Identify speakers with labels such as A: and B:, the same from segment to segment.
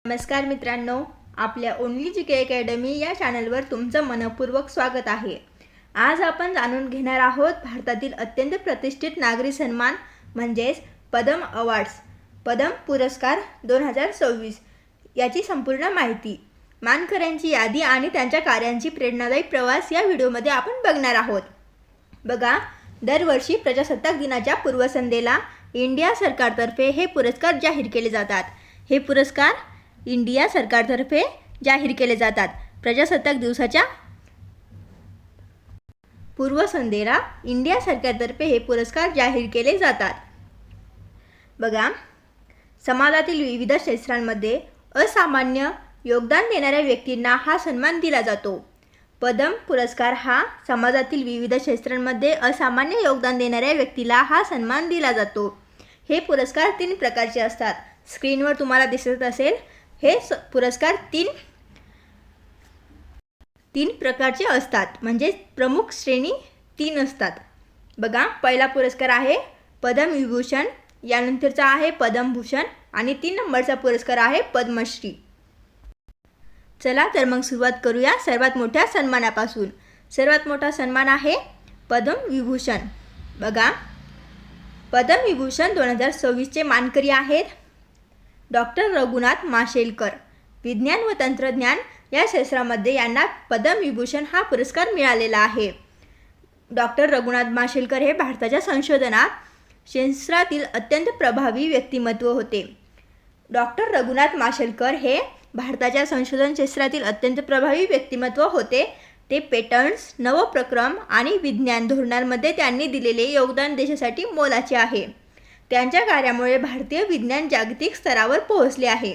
A: नमस्कार मित्रांनो, आपल्या ओनली जी के अकॅडमी या चॅनलवर तुमचं मनपूर्वक स्वागत आहे। आज आपण जाणून घेणार आहोत भारतातील अत्यंत प्रतिष्ठित नागरी सन्मान म्हणजेच पद्म अवॉर्ड्स, पद्म पुरस्कार 2026 याची संपूर्ण माहिती, मानकऱ्यांची यादी आणि त्यांच्या कार्यांची प्रेरणादायी प्रवास या व्हिडिओमध्ये आपण बघणार आहोत। बघा, दरवर्षी प्रजासत्ताक दिनाच्या पूर्वसंध्येला इंडिया सरकारतर्फे हे पुरस्कार जाहीर केले जातात। हे पुरस्कार इंडिया सरकारतर्फे जाहीर केले जातात। प्रजासत्ताक दिवसाच्या पूर्वसंध्येला इंडिया सरकारतर्फे हे पुरस्कार जाहीर केले जातात। बघा, समाजातील विविध क्षेत्रांमध्ये असामान्य योगदान देणाऱ्या व्यक्तींना हा सन्मान दिला जातो। पद्म पुरस्कार हा समाजातील विविध क्षेत्रांमध्ये असामान्य योगदान देणाऱ्या व्यक्तीला हा सन्मान दिला जातो। हे पुरस्कार 3 प्रकारचे असतात। स्क्रीनवर तुम्हाला दिसत असेल, हे पुरस्कार तीन प्रकारचे असतात, म्हणजे प्रमुख श्रेणी 3 असतात। बघा, पहिला पुरस्कार आहे पद्मविभूषण, यानंतरचा आहे पद्मभूषण आणि 3 नंबरचा पुरस्कार आहे पद्मश्री। चला तर मग सुरुवात करूया सर्वात मोठ्या सन्मानापासून। सर्वात मोठा सन्मान आहे पद्मविभूषण। बघा, पद्मविभूषण 2026 चे मानकरी आहेत डॉक्टर रघुनाथ माशेलकर। विज्ञान व तंत्रज्ञान या क्षेत्रामध्ये यांना पद्मविभूषण हा पुरस्कार मिळालेला आहे। डॉक्टर रघुनाथ माशेलकर हे भारताच्या संशोधनात क्षेत्रातील अत्यंत प्रभावी व्यक्तिमत्व होते। डॉक्टर रघुनाथ माशेलकर हे भारताच्या संशोधन क्षेत्रातील अत्यंत प्रभावी व्यक्तिमत्व होते। ते पेटंट्स, नवप्रक्रम आणि विज्ञान धोरणांमध्ये त्यांनी दिलेले योगदान देशासाठी मोलाचे आहे। त्यांच्या कार्यामुळे भारतीय विज्ञान जागतिक स्तरावर पोहोचले आहे।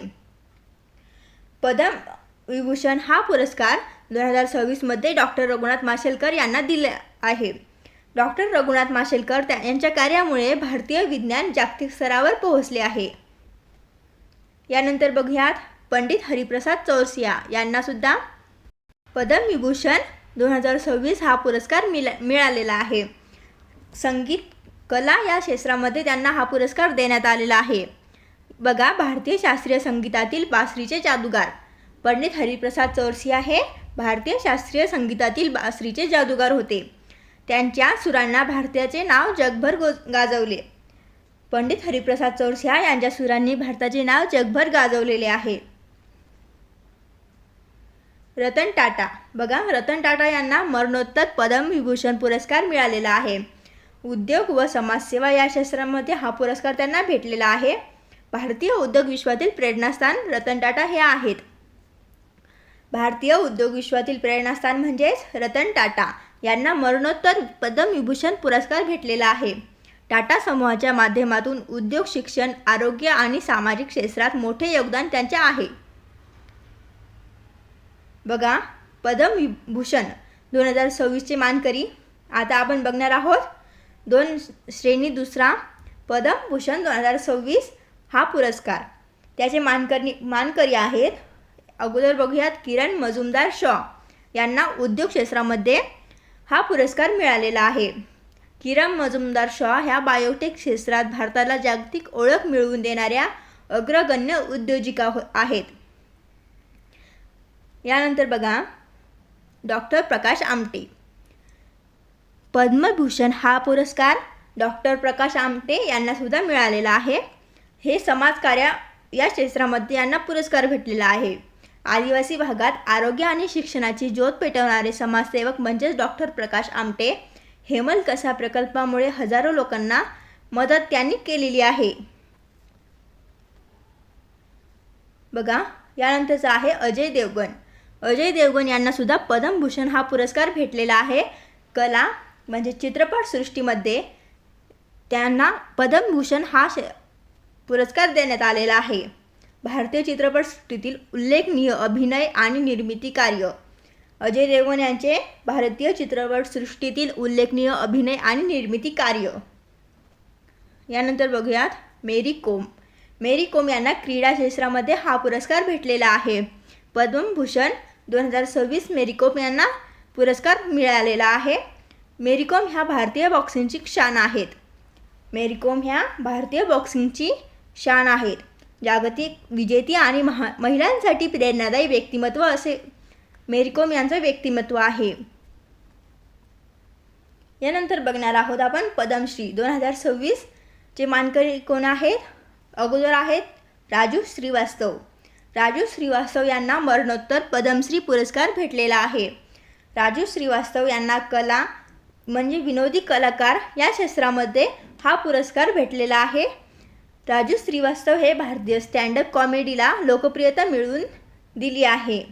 A: पद्मविभूषण हा पुरस्कार 2026 मध्ये डॉक्टर रघुनाथ माशेलकर यांना दिला आहे। डॉक्टर रघुनाथ माशेलकर यांच्या कार्यामुळे भारतीय विज्ञान जागतिक स्तरावर पोहोचले आहे। यानंतर बघूयात पंडित हरिप्रसाद चौरसिया यांना सुद्धा पद्मविभूषण 2026 हा पुरस्कार मिळालेला आहे। संगीत कला या क्षेत्रामध्ये त्यांना हा पुरस्कार देण्यात आलेला आहे। बघा, भारतीय शास्त्रीय संगीतातील बासरीचे जादूगार पंडित हरिप्रसाद चौरसिया हे भारतीय शास्त्रीय संगीतातील बासरीचे जादूगार होते। त्यांच्या सुरांना भारताचे नाव जगभर गाजवले। पंडित हरिप्रसाद चौरसिया यांच्या सुरांनी भारताचे नाव जगभर गाजवलेले आहे। रतन टाटा, बघा, रतन टाटा यांना मरणोत्तर पद्मविभूषण पुरस्कार मिळालेला आहे। उद्योग व समाजसेवा या क्षेत्रामध्ये हा पुरस्कार त्यांना भेटलेला आहे। भारतीय उद्योग विश्वातील प्रेरणास्थान रतन टाटा हे आहेत। भारतीय उद्योग विश्वातील प्रेरणास्थान म्हणजेच रतन टाटा यांना मरणोत्तर पद्मविभूषण पुरस्कार भेटलेला आहे। टाटा समूहाच्या माध्यमातून उद्योग, शिक्षण, आरोग्य आणि सामाजिक क्षेत्रात मोठे योगदान त्यांचे आहे। बघा, पद्मविभूषण 2026 चे मानकरी आता आपण बघणार आहोत। 2 श्रेणी दुसरा पद्मभूषण 2026 हा पुरस्कार, त्याचे मानकरी आहेत। अगोदर बघूयात किरण मजुमदार-शॉ यांना उद्योग क्षेत्रामध्ये हा पुरस्कार मिळालेला आहे। किरण मजुमदार-शॉ ह्या बायोटेक क्षेत्रात भारताला जागतिक ओळख मिळवून देणाऱ्या अग्रगण्य उद्योजिका आहेत। यानंतर बघा, डॉक्टर प्रकाश आमटे। पद्मभूषण हा पुरस्कार डॉक्टर प्रकाश आमटे यांना सुद्धा मिळालेला आहे। हे समाजकार्य या क्षेत्रामध्ये यांना पुरस्कार भेटलेला आहे। आदिवासी भागात आरोग्य आणि शिक्षणाची ज्योत पेटवणारे समाजसेवक म्हणजेच डॉक्टर प्रकाश आमटे। हेमल कसा प्रकल्पामुळे हजारो लोकांना मदत त्यांनी केलेली आहे। बघा, यानंतरचा आहे अजय देवगण। अजय देवगण यांना सुद्धा पद्मभूषण हा पुरस्कार भेटलेला आहे। कला म्हणजे चित्रपटसृष्टीमध्ये त्यांना पद्मभूषण हा पुरस्कार देण्यात आलेला आहे। भारतीय चित्रपटसृष्टीतील उल्लेखनीय अभिनय आणि निर्मिती कार्य अजय देवगण यांचे भारतीय चित्रपटसृष्टीतील उल्लेखनीय अभिनय आणि निर्मिती कार्य। यानंतर बघूयात मेरी कोम। मेरी कोम यांना क्रीडा क्षेत्रामध्ये हा पुरस्कार भेटलेला आहे। पद्मभूषण 2026 मेरी कोम यांना पुरस्कार मिळालेला आहे। मेरी कोम ह्या भारतीय बॉक्सिंगची शान आहेत। मेरी कोम ह्या भारतीय बॉक्सिंगची शान आहेत। जागतिक विजेती आणि महिलांसाठी प्रेरणादायी व्यक्तिमत्व असे मेरी कोम यांचं व्यक्तिमत्व आहे. यानंतर बघणार आहोत आपण पद्मश्री 2026 चे मानकरी कोण आहेत. अगोदर आहेत राजू श्रीवास्तव. राजू श्रीवास्तव यांना मरणोत्तर पद्मश्री पुरस्कार भेटलेला आहे. राजू श्रीवास्तव यांना कला म्हणजे विनोदी कलाकार या क्षेत्रामध्ये हा पुरस्कार भेटलेला आहे. राजू श्रीवास्तव हे भारतीय स्टँडअप कॉमेडीला लोकप्रियता मिळवून दिली आहे.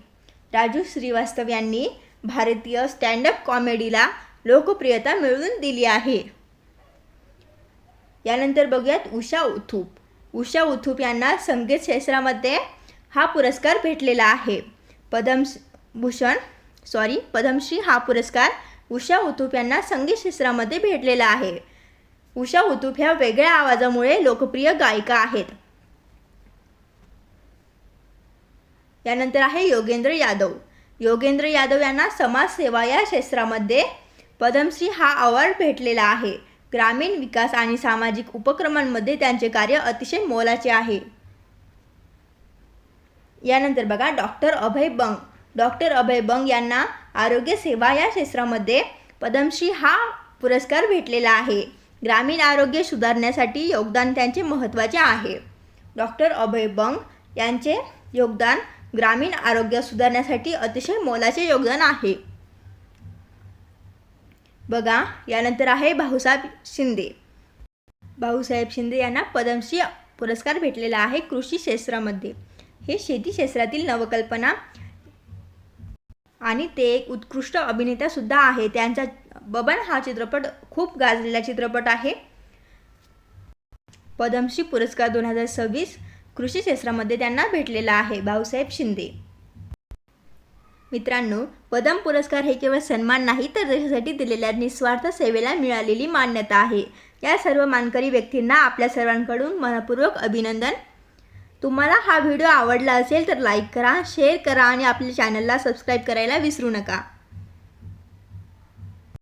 A: राजू श्रीवास्तव यांनी भारतीय स्टँडअप कॉमेडीला लोकप्रियता मिळवून दिली आहे. यानंतर बघूयात उषा उथूप. उषा उथूप यांना संगीत क्षेत्रामध्ये हा पुरस्कार भेटलेला आहे. पद्मश्री हा पुरस्कार उषा उथूप यांना संगीत क्षेत्रामध्ये भेटलेला आहे. उषा उथूप ह्या वेगळ्या आवाजामुळे लोकप्रिय गायिका आहेत. यानंतर आहे योगेंद्र यादव. योगेंद्र यादव यांना समाजसेवा या क्षेत्रामध्ये पद्मश्री हा अवॉर्ड भेटलेला आहे. ग्रामीण विकास आणि सामाजिक उपक्रमांमध्ये त्यांचे कार्य अतिशय मोलाचे आहे. यानंतर बघा डॉक्टर अभय बंग. डॉक्टर अभय बंग यांना आरोग्य सेवा या क्षेत्रामध्ये पद्मश्री हा पुरस्कार भेटलेला आहे. ग्रामीण आरोग्य सुधारण्यासाठी योगदान त्यांचे महत्त्वाचे आहे. डॉक्टर अभय बंग यांचे योगदान ग्रामीण आरोग्य सुधारण्यासाठी अतिशय मोलाचे योगदान आहे. बघा यानंतर आहे भाऊसाहेब शिंदे. भाऊसाहेब शिंदे यांना पद्मश्री पुरस्कार भेटलेला आहे कृषी क्षेत्रामध्ये. हे शेती क्षेत्रातील नवकल्पना आणि ते एक उत्कृष्ट अभिनेता सुद्धा आहे. त्यांचा बबन हा चित्रपट खूप गाजलेला चित्रपट आहे. पद्मश्री पुरस्कार 2026 कृषी क्षेत्रामध्ये त्यांना भेटलेला आहे भाऊसाहेब शिंदे. मित्रांनो, पद्म पुरस्कार हे केवळ सन्मान नाही तर देशासाठी दिलेल्या निस्वार्थ सेवेला मिळालेली मान्यता आहे. या सर्व मानकरी व्यक्तींना आपल्या सर्वांकडून मनपूर्वक अभिनंदन. तुम्हाला हा व्हिडिओ आवडला असेल तर लाईक करा, शेअर करा आणि आपल्या चॅनलला सबस्क्राईब करायला विसरू नका.